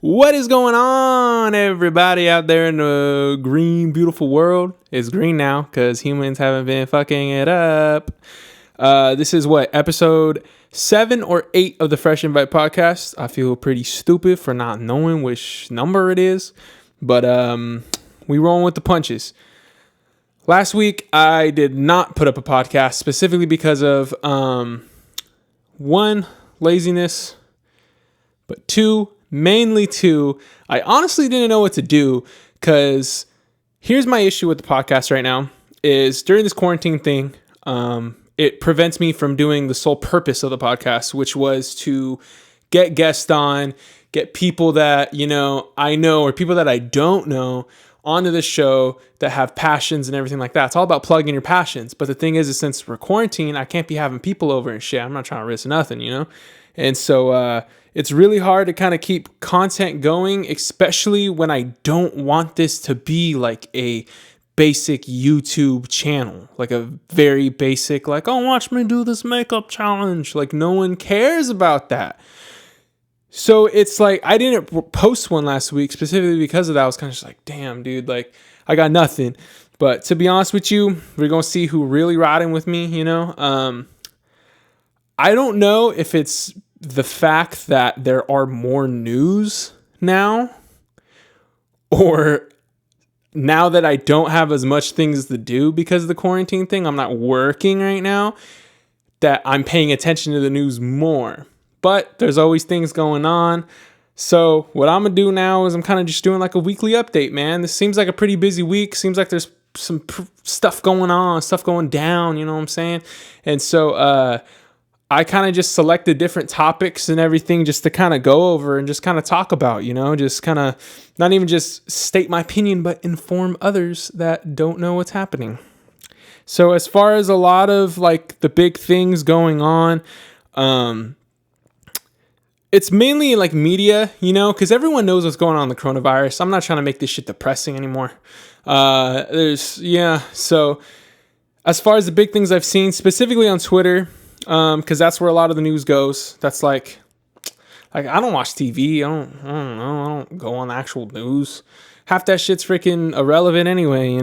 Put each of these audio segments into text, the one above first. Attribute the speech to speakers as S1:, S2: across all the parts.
S1: What is going on, everybody out there in the green, beautiful world? It's green now because humans haven't been fucking it up. This is episode 7 or 8 of the Fresh Invite podcast. I feel pretty stupid for not knowing which number it is, but we rolling with the punches. Last week, I did not put up a podcast specifically because of, 1, laziness, but 2, mainly 2, I honestly didn't know what to do because here's my issue with the podcast right now is during this quarantine thing, it prevents me from doing the sole purpose of the podcast, which was to get guests on, get people that, I know or people that I don't know onto the show that have passions and everything like that. It's all about plugging your passions. But the thing is since we're quarantined, I can't be having people over and shit. I'm not trying to risk nothing, And so it's really hard to kind of keep content going, especially when I don't want this to be like a basic YouTube channel, like a very basic, like, oh, watch me do this makeup challenge. Like no one cares about that. So it's like, I didn't post one last week specifically because of that. I was kind of just like, damn, dude, like I got nothing. But to be honest with you, we're going to see who really riding with me, I don't know if it's the fact that there are more news now, or now that I don't have as much things to do because of the quarantine thing, I'm not working right now, that I'm paying attention to the news more. But there's always things going on. So what I'm going to do now is I'm kind of just doing like a weekly update, man. This seems like a pretty busy week. Seems like there's some stuff going on, stuff going down, you know what I'm saying? And so I kind of just selected different topics and everything just to kind of go over and just kind of talk about, just kind of not even just state my opinion, but inform others that don't know what's happening. So as far as a lot of like the big things going on, it's mainly like media, because everyone knows what's going on with the coronavirus. I'm not trying to make this shit depressing anymore. So as far as the big things I've seen, specifically on Twitter, because that's where a lot of the news goes. That's like I don't watch TV. I don't know. I don't go on the actual news. Half that shit's freaking irrelevant anyway,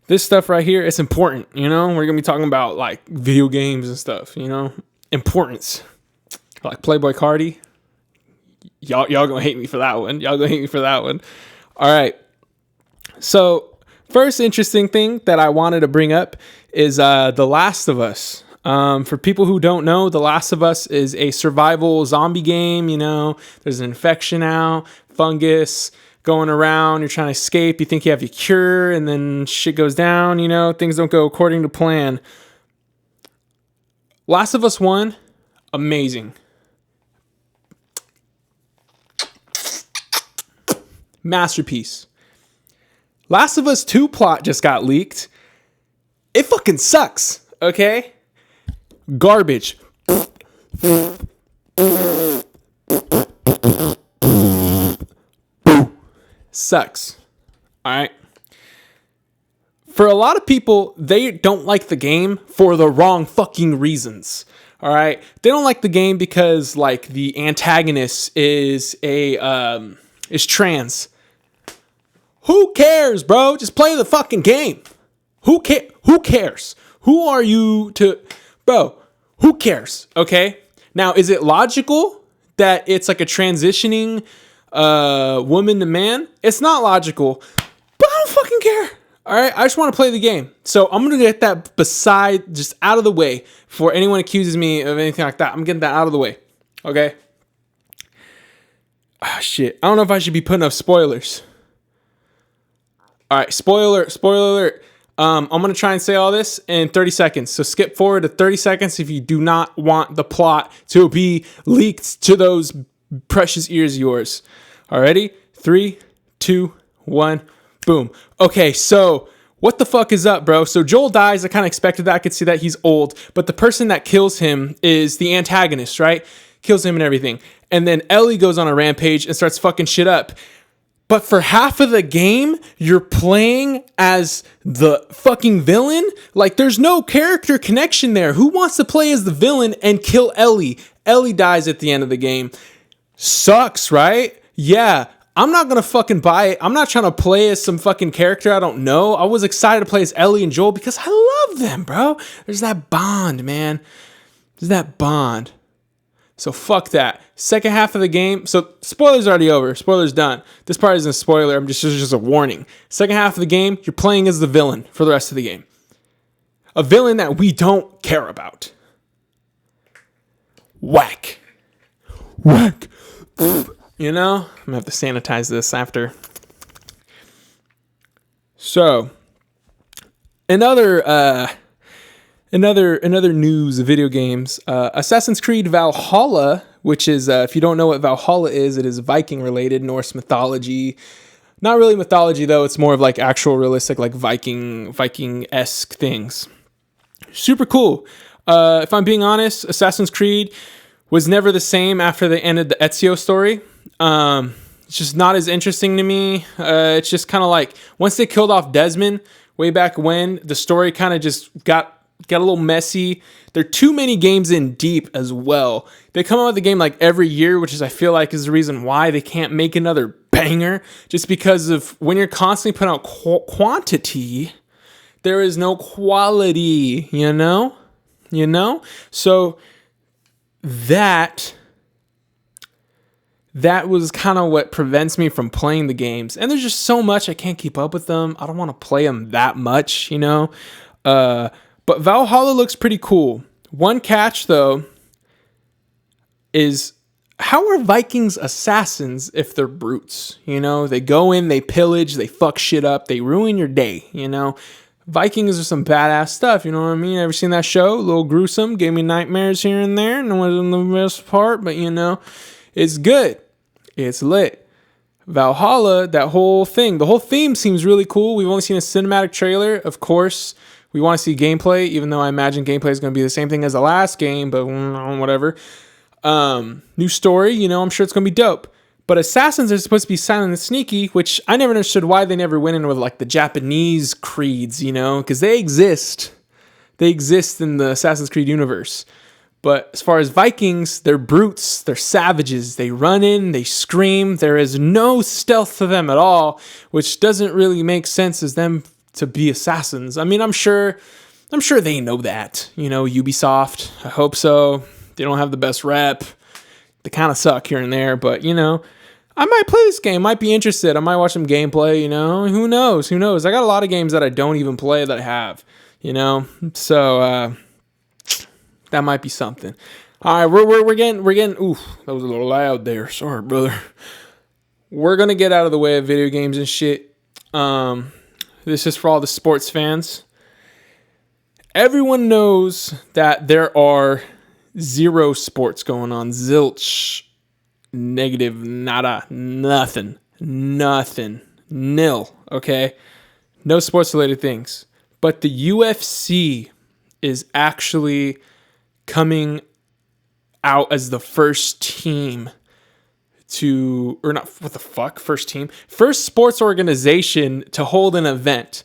S1: This stuff right here, it's important, We're going to be talking about like video games and stuff, Importance. Like Playboy Cardi. Y'all gonna hate me for that one. All right. So first interesting thing that I wanted to bring up is The Last of Us. For people who don't know, The Last of Us is a survival zombie game. There's an infection out, fungus going around. You're trying to escape. You think you have your cure, and then shit goes down. Things don't go according to plan. Last of Us 1, amazing. Masterpiece. Last of Us 2 plot just got leaked. It fucking sucks, okay? Garbage. Sucks. All right. For a lot of people, they don't like the game for the wrong fucking reasons. All right. They don't like the game because like the antagonist is trans. Who cares, bro? Just play the fucking game. Who cares? Who are you to... Bro, who cares? Okay? Now, is it logical that it's like a transitioning woman to man? It's not logical, but I don't fucking care. All right? I just want to play the game. So I'm going to get that just out of the way before anyone accuses me of anything like that. I'm getting that out of the way. Okay? Ah, shit. I don't know if I should be putting up spoilers. All right, spoiler alert. I'm going to try and say all this in 30 seconds. So skip forward to 30 seconds if you do not want the plot to be leaked to those precious ears of yours. All ready? 3, 2, 1, boom. Okay, so what the fuck is up, bro? So Joel dies. I kind of expected that. I could see that he's old. But the person that kills him is the antagonist, right? Kills him and everything. And then Ellie goes on a rampage and starts fucking shit up. But for half of the game, you're playing as the fucking villain? Like, there's no character connection there. Who wants to play as the villain and kill Ellie? Ellie dies at the end of the game. Sucks, right? yeah, I'm not gonna fucking buy it. I'm not trying to play as some fucking character I don't know. I was excited to play as Ellie and Joel because I love them, bro. There's that bond, man. There's that bond. So fuck that. Second half of the game. So spoilers already over. Spoilers done. This part isn't a spoiler. I'm just a warning. Second half of the game, you're playing as the villain for the rest of the game. A villain that we don't care about. Whack. Whack. You know? I'm gonna have to sanitize this after. So, another news of video games. Assassin's Creed Valhalla, which is, if you don't know what Valhalla is, it is Viking related, Norse mythology. Not really mythology though. It's more of like actual realistic, like Viking-esque things. Super cool. If I'm being honest, Assassin's Creed was never the same after they ended the Ezio story. It's just not as interesting to me. It's just kind of like once they killed off Desmond way back when, the story kind of just got a little messy. There are too many games in deep as well. They come out with a game like every year, which is I feel like is the reason why they can't make another banger. Just because of when you're constantly putting out quantity, there is no quality. You know. So that was kind of what prevents me from playing the games. And there's just so much I can't keep up with them. I don't want to play them that much, you know. But Valhalla looks pretty cool. One catch, though, is how are Vikings assassins if they're brutes? You know, they go in, they pillage, they fuck shit up, they ruin your day, you know. Vikings are some badass stuff, you know what I mean? Ever seen that show? A little gruesome, gave me nightmares here and there. No wasn't the best part, but you know, it's good. It's lit. Valhalla, that whole thing, the whole theme seems really cool. We've only seen a cinematic trailer. Of course, we want to see gameplay, even though I imagine gameplay is going to be the same thing as the last game, but whatever. New story, you know, I'm sure it's going to be dope. But assassins are supposed to be silent and sneaky, which I never understood why they never went in with like the Japanese creeds, you know, because they exist. They exist in the Assassin's Creed universe. But as far as Vikings, they're brutes, they're savages. They run in, they scream. There is no stealth to them at all, which doesn't really make sense as them to be assassins. I mean, I'm sure they know that. You know, Ubisoft, I hope so. They don't have the best rep. They kind of suck here and there, but you know, I might play this game, might be interested. I might watch some gameplay, you know, who knows? I got a lot of games that I don't even play that I have, you know, so, that might be something. All right, we're getting. Ooh, that was a little loud there. Sorry, brother. We're gonna get out of the way of video games and shit. This is for all the sports fans. Everyone knows that there are zero sports going on. Zilch, negative, nada, nothing, nil. Okay, no sports related things. But the UFC is actually coming out as the first team to, or not, what the fuck, first sports organization to hold an event.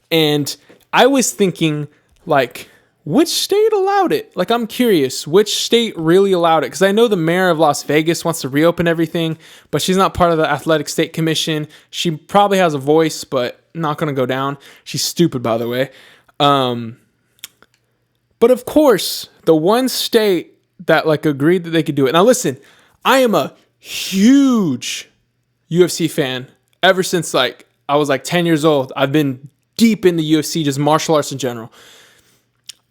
S1: And I was thinking, like, which state allowed it? Like, I'm curious, which state really allowed it? Because I know the mayor of Las Vegas wants to reopen everything, but she's not part of the Athletic State Commission. She probably has a voice, but not going to go down. She's stupid, by the way. But of course, the one state that like agreed that they could do it. Now listen, I am a huge UFC fan ever since like I was like 10 years old. I've been deep into UFC, just martial arts in general.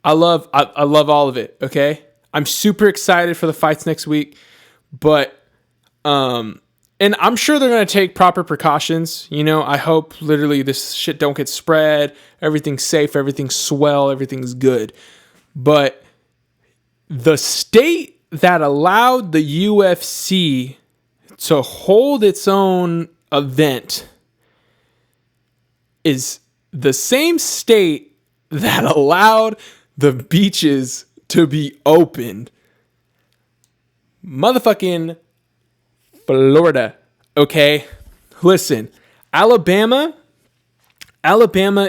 S1: I love all of it. Okay. I'm super excited for the fights next week, but, and I'm sure they're going to take proper precautions. You know, I hope literally this shit don't get spread. Everything's safe. Everything's swell. Everything's good. But the state that allowed the UFC to hold its own event is the same state that allowed the beaches to be opened. Motherfucking Florida. Okay? Listen, Alabama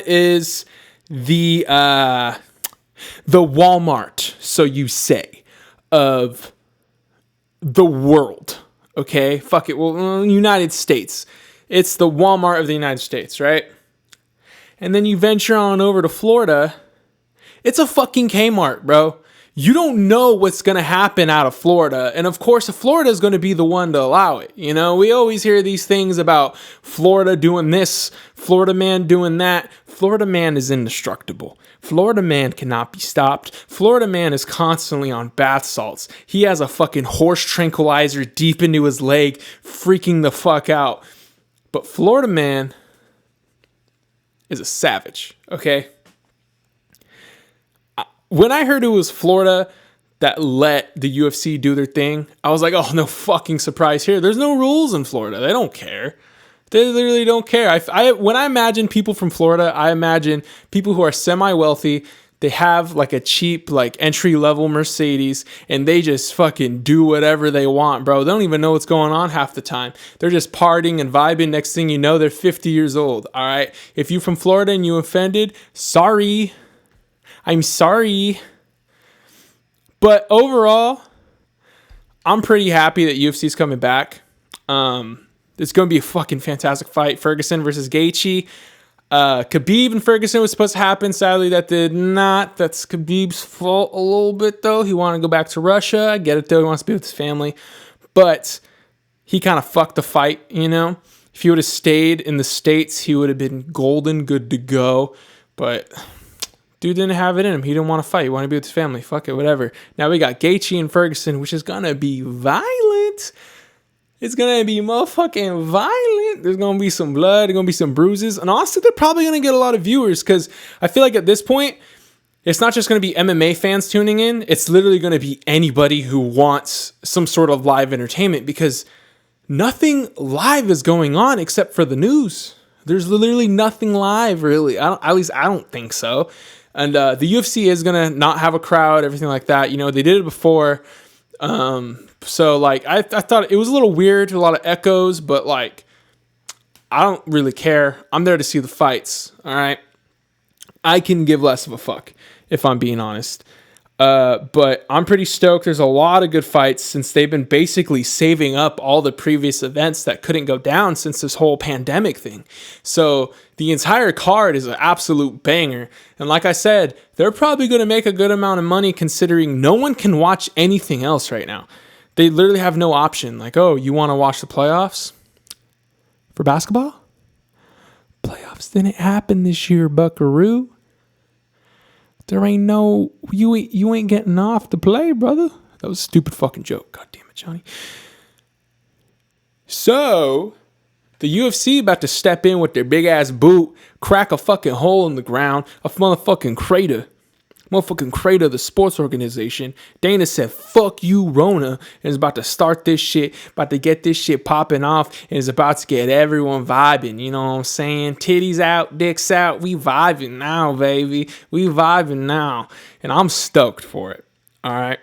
S1: is the Walmart, so you say, of the world. Okay, fuck it. Well, United States. It's the Walmart of the United States, right? And then you venture on over to Florida. It's a fucking Kmart, bro. You don't know what's going to happen out of Florida. And of course, Florida is going to be the one to allow it. You know, we always hear these things about Florida doing this, Florida man doing that. Florida man is indestructible. Florida man cannot be stopped. Florida man is constantly on bath salts. He has a fucking horse tranquilizer deep into his leg, freaking the fuck out. But Florida man is a savage, okay? When I heard it was Florida that let the UFC do their thing, I was like, oh, no fucking surprise here. There's no rules in Florida. They don't care. They literally don't care. When I imagine people from Florida, I imagine people who are semi-wealthy. They have like a cheap, like entry-level Mercedes, and they just fucking do whatever they want, bro. They don't even know what's going on half the time. They're just partying and vibing. Next thing you know, they're 50 years old, all right? If you're from Florida and you offended, sorry. I'm sorry. But overall, I'm pretty happy that UFC's coming back. It's going to be a fucking fantastic fight. Ferguson versus Gaethje. Khabib and Ferguson was supposed to happen. Sadly, that did not. That's Khabib's fault a little bit, though. He wanted to go back to Russia. I get it, though. He wants to be with his family. But he kind of fucked the fight, you know? If he would have stayed in the States, he would have been golden, good to go. But dude didn't have it in him. He didn't want to fight. He wanted to be with his family. Fuck it, whatever. Now we got Gaethje and Ferguson, which is going to be violent. It's going to be motherfucking violent. There's going to be some blood. There's going to be some bruises. And honestly, they're probably going to get a lot of viewers because I feel like at this point, it's not just going to be MMA fans tuning in. It's literally going to be anybody who wants some sort of live entertainment because nothing live is going on except for the news. There's literally nothing live, really. At least I don't think so. And the UFC is going to not have a crowd, everything like that. You know, they did it before. So, like, I thought it was a little weird, a lot of echoes, but, like, I don't really care. I'm there to see the fights, all right? I can give less of a fuck, if I'm being honest. But I'm pretty stoked. There's a lot of good fights since they've been basically saving up all the previous events that couldn't go down since this whole pandemic thing. So the entire card is an absolute banger. And like I said, they're probably going to make a good amount of money considering no one can watch anything else right now. They literally have no option. Like, oh, you want to watch the playoffs for basketball? Playoffs didn't happen this year, buckaroo. There ain't no, you ain't getting off to play, brother. That was a stupid fucking joke. God damn it, Johnny. So, the UFC about to step in with their big ass boot, crack a fucking hole in the ground, a motherfucking crater. Motherfucking crater, the sports organization. Dana said, fuck you, Rona, and is about to start this shit, about to get this shit popping off, and is about to get everyone vibing, you know what I'm saying? Titties out, dicks out, we vibing now, baby. We vibing now, and I'm stoked for it, all right?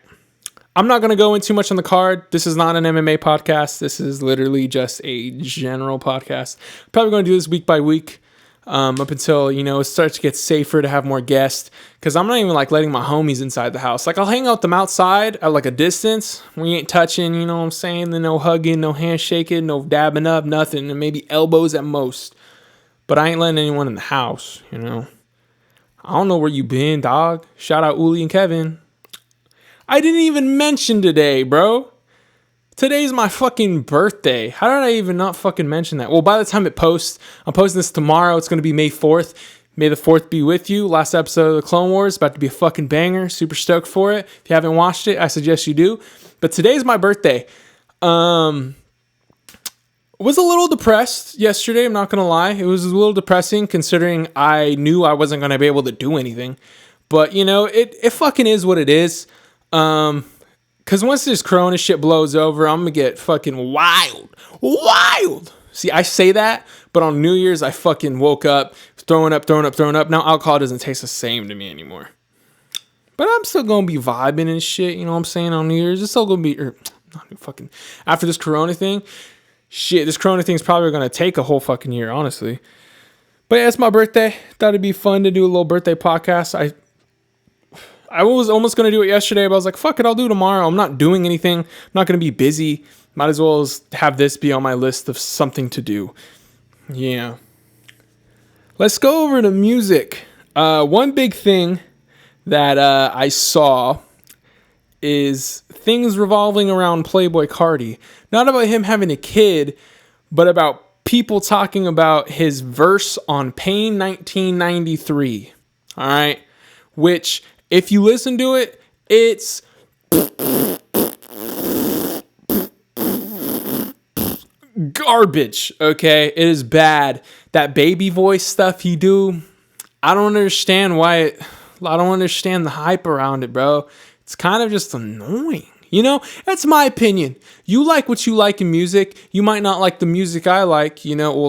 S1: I'm not going to go in too much on the card. This is not an MMA podcast. This is literally just a general podcast. Probably going to do this week by week. Up until, you know, it starts to get safer to have more guests. Because I'm not even, like, letting my homies inside the house. Like, I'll hang out with them outside at, like, a distance. We ain't touching, you know what I'm saying? Then no hugging, no handshaking, no dabbing up, nothing. And maybe elbows at most. But I ain't letting anyone in the house, you know? I don't know where you been, dog. Shout out Uli and Kevin. I didn't even mention today, bro. Today's my fucking birthday. How did I even not fucking mention that? Well, by the time it posts, I'm posting this tomorrow. It's going to be May 4th. May the 4th be with you. Last episode of the Clone Wars. About to be a fucking banger. Super stoked for it. If you haven't watched it, I suggest you do. But today's my birthday. Was a little depressed yesterday. I'm not going to lie. It was a little depressing considering I knew I wasn't going to be able to do anything. But, you know, it fucking is what it is. Because once this corona shit blows over, I'm going to get fucking wild. Wild! See, I say that, but on New Year's, I fucking woke up, throwing up. Now, alcohol doesn't taste the same to me anymore. But I'm still going to be vibing and shit, you know what I'm saying, on New Year's. It's still going to be, not fucking, after this corona thing, shit, this corona thing's probably going to take a whole fucking year, honestly. But yeah, it's my birthday. Thought it'd be fun to do a little birthday podcast. I was almost going to do it yesterday, but I was like, fuck it, I'll do it tomorrow. I'm not doing anything. I'm not going to be busy. Might as well have this be on my list of something to do. Yeah. Let's go over to music. One big thing that I saw is things revolving around Playboi Carti. Not about him having a kid, but about people talking about his verse on Pain 1993. All right. Which, if you listen to it, it's garbage. Okay. It is bad. That baby voice stuff he do, I don't understand I don't understand the hype around it, bro. It's kind of just annoying. You know, that's my opinion. You like what you like in music. You might not like the music I like, I'm not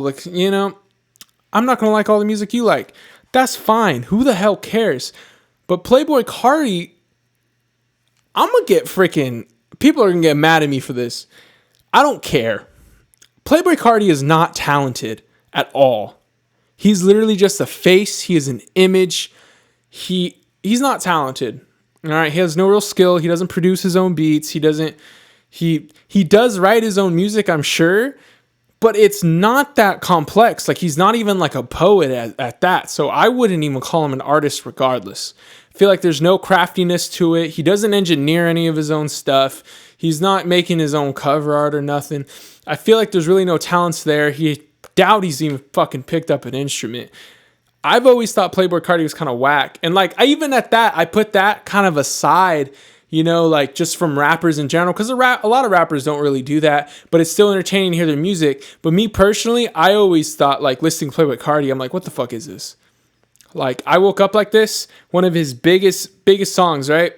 S1: going to like all the music you like. That's fine. Who the hell cares? But Playboi Carti, I'm going to get people are going to get mad at me for this. I don't care. Playboi Carti is not talented at all. He's literally just a face. He is an image. He's not talented. All right, he has no real skill. He doesn't produce his own beats. He does write his own music, I'm sure, but it's not that complex. Like, he's not even like a poet at that. So I wouldn't even call him an artist regardless. I feel like there's no craftiness to it. He doesn't engineer any of his own stuff. He's not making his own cover art or nothing. I feel like there's really no talents there. Doubt he's even fucking picked up an instrument. I've always thought Playboi Carti was kind of whack. And like, I put that kind of aside, like just from rappers in general, because a lot of rappers don't really do that, but it's still entertaining to hear their music. But me personally, I always thought, like, listening to Playboi Carti, I'm like, what the fuck is this? Like, I Woke Up Like This, one of his biggest songs, right?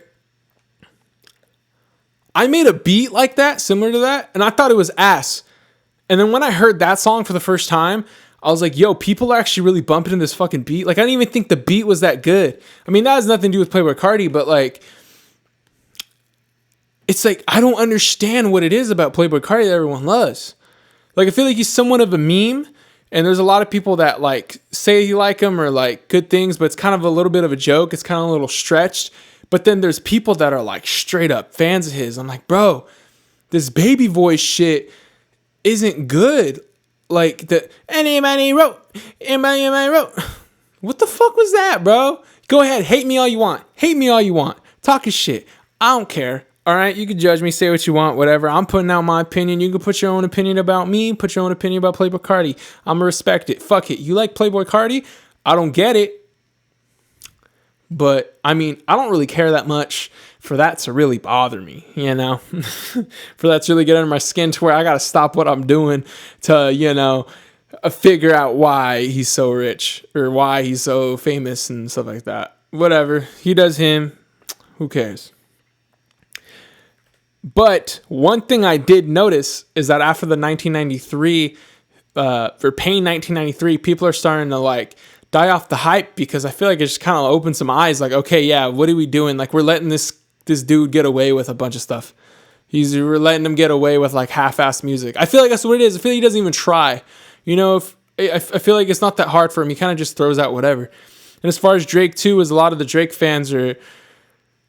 S1: I made a beat like that, similar to that, and I thought it was ass. And then when I heard that song for the first time, I was like, yo, people are actually really bumping in this fucking beat. Like, I didn't even think the beat was that good. I mean, that has nothing to do with Playboi Carti, but like, it's like, I don't understand what it is about Playboi Carti that everyone loves. Like, I feel like he's somewhat of a meme, and there's a lot of people that like say you like him or like good things, but it's kind of a little bit of a joke. It's kind of a little stretched. But then there's people that are like straight up fans of his. I'm like, bro, this baby voice shit isn't good. Like, anybody wrote. What the fuck was that, bro? Go ahead, hate me all you want. Talk your shit. I don't care. All right, you can judge me, say what you want, whatever. I'm putting out my opinion. You can put your own opinion about me, put your own opinion about Playboi Carti. I'm gonna respect it. Fuck it. You like Playboi Carti? I don't get it. But, I mean, I don't really care that much for that to really bother me, for that to really get under my skin to where I got to stop what I'm doing to, figure out why he's so rich or why he's so famous and stuff like that. Whatever. He does him. Who cares? But one thing I did notice is that after the 1993, for Pain 1993, people are starting to like die off the hype because I feel like it just kind of opened some eyes. Like, okay, yeah, what are we doing? Like, we're letting this dude get away with a bunch of stuff. We're letting him get away with like half-assed music. I feel like that's what it is. I feel like he doesn't even try. I feel like it's not that hard for him. He kind of just throws out whatever. And as far as Drake too, is a lot of the Drake fans are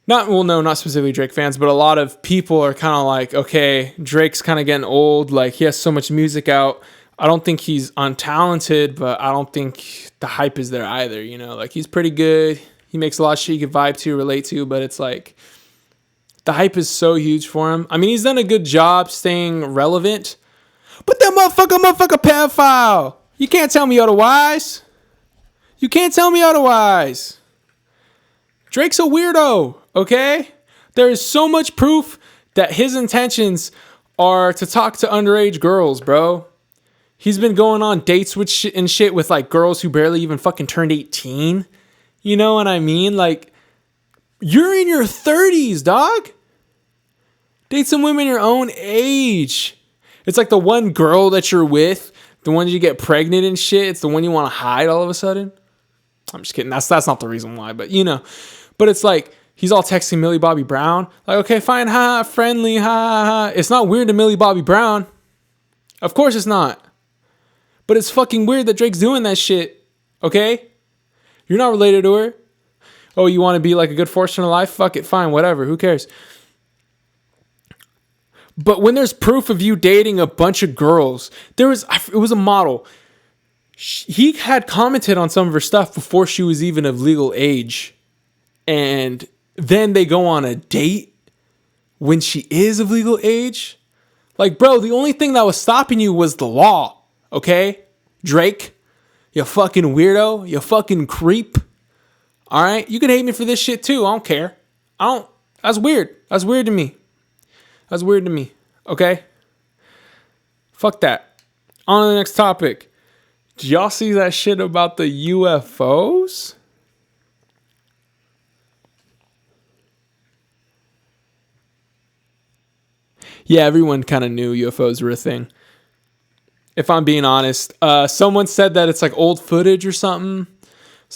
S1: not specifically Drake fans, but a lot of people are kind of like, okay, Drake's kind of getting old. Like, he has so much music out. I don't think he's untalented, but I don't think the hype is there either. Like, he's pretty good. He makes a lot of shit you can vibe to, relate to, but it's like the hype is so huge for him. I mean, he's done a good job staying relevant, but that motherfucker pedophile. You can't tell me otherwise. Drake's a weirdo, okay? There is so much proof that his intentions are to talk to underage girls, bro. He's been going on dates with shit with like girls who barely even fucking turned 18. You know what I mean? Like, you're in your 30s, dog. Date some women your own age. It's like the one girl that you're with, the one you get pregnant and shit. It's the one you want to hide all of a sudden. I'm just kidding. That's not the reason why, but But it's like, he's all texting Millie Bobby Brown. Like, okay, fine, friendly, It's not weird to Millie Bobby Brown. Of course it's not. But it's fucking weird that Drake's doing that shit, okay? You're not related to her. Oh, you want to be like a good force in her life? Fuck it, fine, whatever, who cares? But when there's proof of you dating a bunch of girls, it was a model. He had commented on some of her stuff before she was even of legal age. And then they go on a date when she is of legal age. Like, bro, the only thing that was stopping you was the law. Okay? Drake, you fucking weirdo, you fucking creep. All right? You can hate me for this shit too. I don't care. That's weird. That's weird to me. That's weird to me. Okay? Fuck that. On to the next topic. Did y'all see that shit about the UFOs? Yeah, everyone kind of knew UFOs were a thing. If I'm being honest, someone said that it's like old footage or something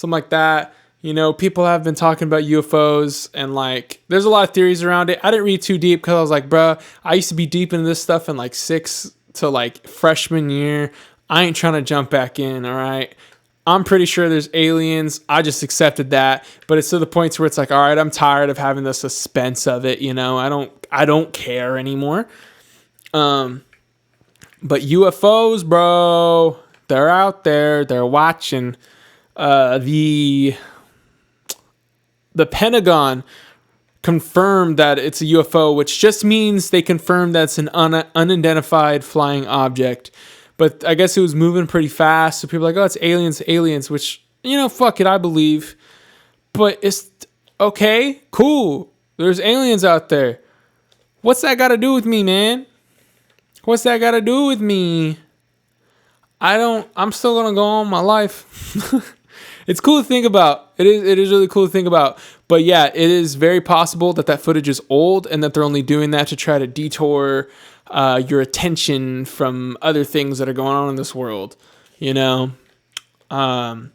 S1: like that. You know, people have been talking about UFOs and like, there's a lot of theories around it. I didn't read too deep because I was like, bruh, I used to be deep into this stuff in like 6 to like freshman year. I ain't trying to jump back in. All right. I'm pretty sure there's aliens. I just accepted that, but it's to the point where it's like, all right, I'm tired of having the suspense of it. You know, I don't care anymore. But UFOs, bro, they're out there. They're watching. The Pentagon confirmed that it's a UFO, which just means they confirmed that it's an unidentified flying object. But I guess it was moving pretty fast. So people are like, oh, it's aliens, which, you know, fuck it, I believe. But it's okay, cool. There's aliens out there. What's that got to do with me, man? What's that got to do with me? I'm still going to go on my life. It's cool to think about. It is really cool to think about. But yeah, it is very possible that footage is old and that they're only doing that to try to detour your attention from other things that are going on in this world. You know? I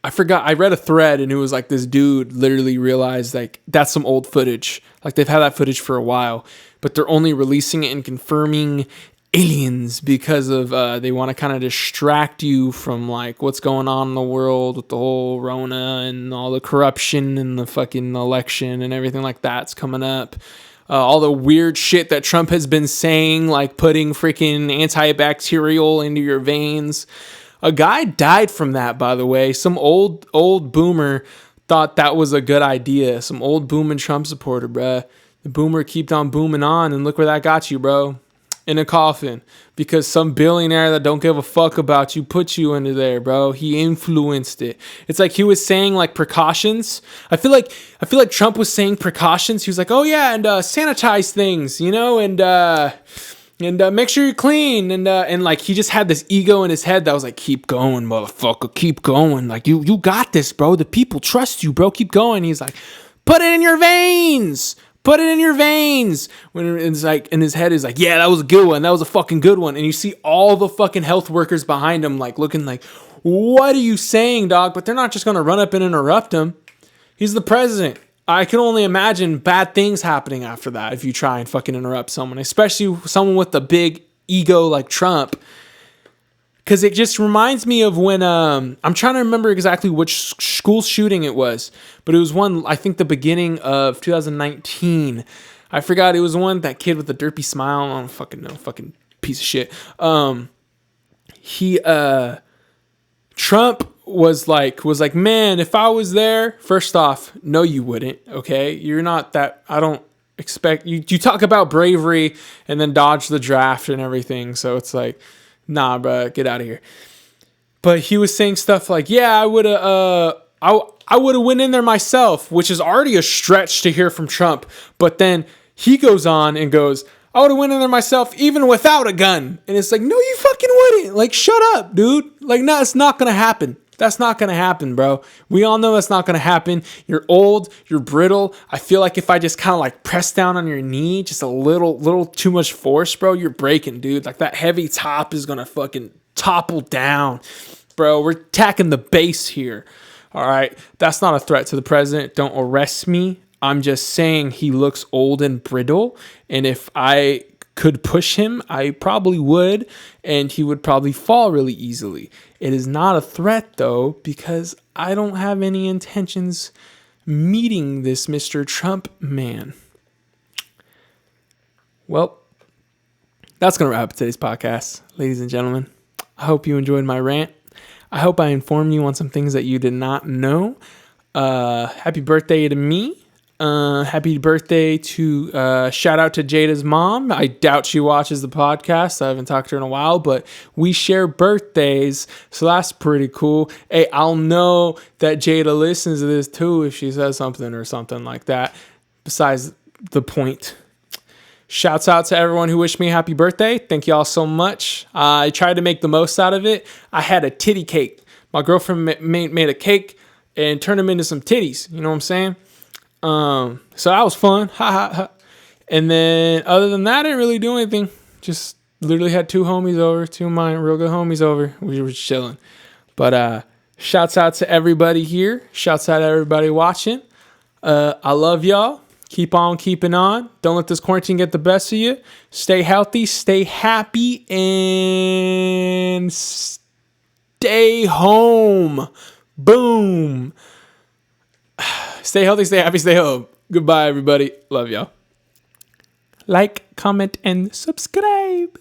S1: forgot. I read a thread and it was like this dude literally realized like that's some old footage. Like they've had that footage for a while, but they're only releasing it and confirming aliens because of they want to kind of distract you from like what's going on in the world with the whole Rona and all the corruption and the fucking election and everything like that's coming up. All the weird shit that Trump has been saying, like putting freaking antibacterial into your veins. A guy died from that, by the way. Some old boomer thought that was a good idea. Some old booming Trump supporter, bruh. The boomer kept on booming on, and look where that got you, bro. In a coffin. Because some billionaire that don't give a fuck about you put you into there, bro. He influenced it. It's like he was saying like precautions. I feel like Trump was saying precautions. He was like, oh yeah, and sanitize things, you know, and make sure you're clean. And like he just had this ego in his head that was like, keep going, motherfucker, keep going. Like you got this, bro. The people trust you, bro. Keep going. He's like, put it in your veins. Put it in your veins. When it's like in his head is like, yeah, that was a good one. That was a fucking good one. And you see all the fucking health workers behind him, like looking like, what are you saying, dog? But they're not just gonna run up and interrupt him. He's the president. I can only imagine bad things happening after that if you try and fucking interrupt someone, especially someone with a big ego like Trump. Because it just reminds me of when, I'm trying to remember exactly which school shooting it was, but it was one, I think the beginning of 2019. I forgot, it was one, that kid with the derpy smile, I don't fucking know, fucking piece of shit. Trump was like, man, if I was there, first off, no, you wouldn't, okay? You're not that, I don't expect, you talk about bravery and then dodge the draft and everything, so it's like, nah, bro, get out of here. But he was saying stuff like, yeah, I would have went in there myself, which is already a stretch to hear from Trump. But then he goes on and goes, I would have went in there myself even without a gun. And it's like, no, you fucking wouldn't. Like, shut up, dude. Like, no, it's not going to happen. That's not going to happen, bro. We all know that's not going to happen. You're old. You're brittle. I feel like if I just kind of like press down on your knee, just a little too much force, bro, you're breaking, dude. Like that heavy top is going to fucking topple down. Bro, we're attacking the base here. All right. That's not a threat to the president. Don't arrest me. I'm just saying he looks old and brittle. And if I could push him, I probably would, and he would probably fall really easily. It is not a threat, though, because I don't have any intentions meeting this Mr. Trump man. Well, that's going to wrap up today's podcast, ladies and gentlemen. I hope you enjoyed my rant. I hope I informed you on some things that you did not know. Happy birthday to me. Happy birthday to shout out to Jada's mom. I doubt she watches the podcast. I haven't talked to her in a while, but we share birthdays, so that's pretty cool. Hey, I'll know that Jada listens to this too if she says something or something like that. Besides the point. Shouts out to everyone who wished me a happy birthday. Thank you all so much. I tried to make the most out of it. I had a titty cake. My girlfriend made a cake and turned them into some titties. You know what I'm saying? So that was fun. Ha ha ha. And then other than that, I didn't really do anything. Just literally had two of my real good homies over. We were chilling. But shouts out to everybody here. Shouts out to everybody watching. I love y'all. Keep on keeping on. Don't let this quarantine get the best of you. Stay healthy, stay happy, and stay home. Boom. Stay healthy, stay happy, stay home. Goodbye, everybody. Love y'all. Like, comment, and subscribe.